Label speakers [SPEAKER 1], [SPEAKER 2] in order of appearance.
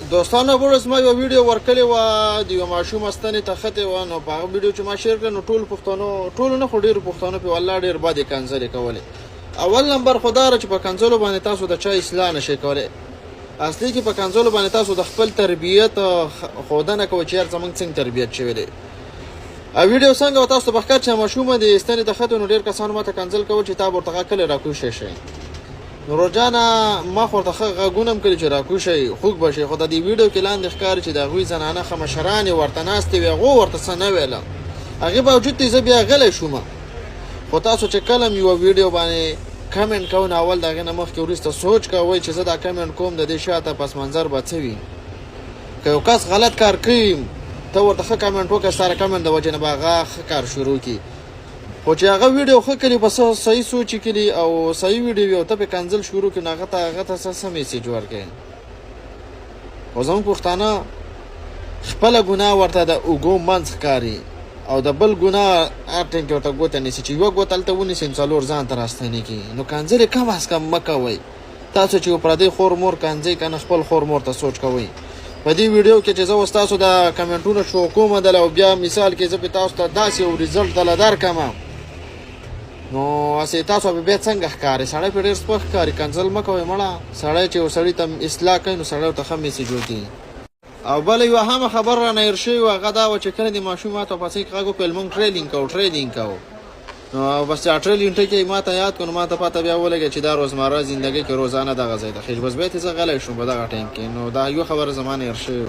[SPEAKER 1] دوستانو ورځ ما یو ویډیو ورکړې وه د یو ماشوم ستنې ته ختې وه نو په هغه ویډیو چې ما شیر کړه نو ټولو نه خو ډېرو پښتنو پې والله ډېر بدې کنځلې کولې. اول نمبر خو دا چې په کنځلو باندې تاسو د چا اصلاح نشئ کولی. اصلي کې په کنځلو باندې تاسو د خپل تربیت ښودنه کوئ چې یار زموږ څنګه تربیت شوی دی. ویډیو څنګه و تاسو ته به ښکار چې ماشومه د ستنې ته ختې نو ډېر کسانو ماته کنځل کول چې تا به ورته کله راکوشی شئ. نور جانه ما خو ورته ښه غږونه هم کړي چې راکوشئ خوږ به شئ، خو د دې ویډیو کې لاندې ښکاري چې د هغوی زنانه ښه مشرانې ورته ناستې وې، هغو ورته څه نه ویله. هغې باوجود ته زه بیا غلی شوم. خو تاسو چې کله م یوه ویډیو باندې کمنټ کوئ نو اول د هغې نه مخکې وروسته سوچ کوئ چې زه دا کمنټ کوم د دې شاته پس منظر به څه وي. که یو کس غلط کار کوي ته ورته ښه کمنټ وکړه، ستا د کمنټ د وجې نه به هغه ښه کار شروع کړي. خو چې هغه ویډیو ښه کړي په صحیح سوچ یې کړي او صحیح ویډیو وي او ته پرې کنځل شروع کړي نو هغه ته څه میسیج ورکړې. خو زموږ پښتانه خپله ګناه ورته د اوږو منځ ښکاري او د بل ګناه هر ټیم کې ورته ګوته نیسي چې یوه ګوته هلته ونیسي نو څلور ځان ته راستنې کړي. نو کنځلې کم از کم مه کوئ. تاسو چې یو پردی خور مور کنځئ که نه خپل خور مور ته سوچ کوئ. په دې ویډیو کې چې زه اوس تاسو د کمنټونو شو کومه دله او بیا مثال کې زه پې تاسو ته داسې یو ریزلټ دله درکړم نو هسې تاسو به بیا څنګه ښکاري. سړی پې ډېر سپک ښکاري. کنځل مه کوئ مړه. سړی چې یو سړي ته اصلاح کوي نو سړی ورته ښه میسیج وکړي. او بله یوه همه خبر رانه هېر شوې وه هغه دا وه چې کله دې ماشوم ما ته په پسې غږ وکړل مونږ ټریلینګ کوو نو بس چې ټریلینګ ټکي ما ته یاد کړو نو ما ته پته بیا ولګېد چې دا روزمره زندګۍ کې روزانه دغه ځای ده. خېژ بس بیا ته زه غلی شوم په دغه ټایم کې نو دا یوه خبره زما نه هېر شوې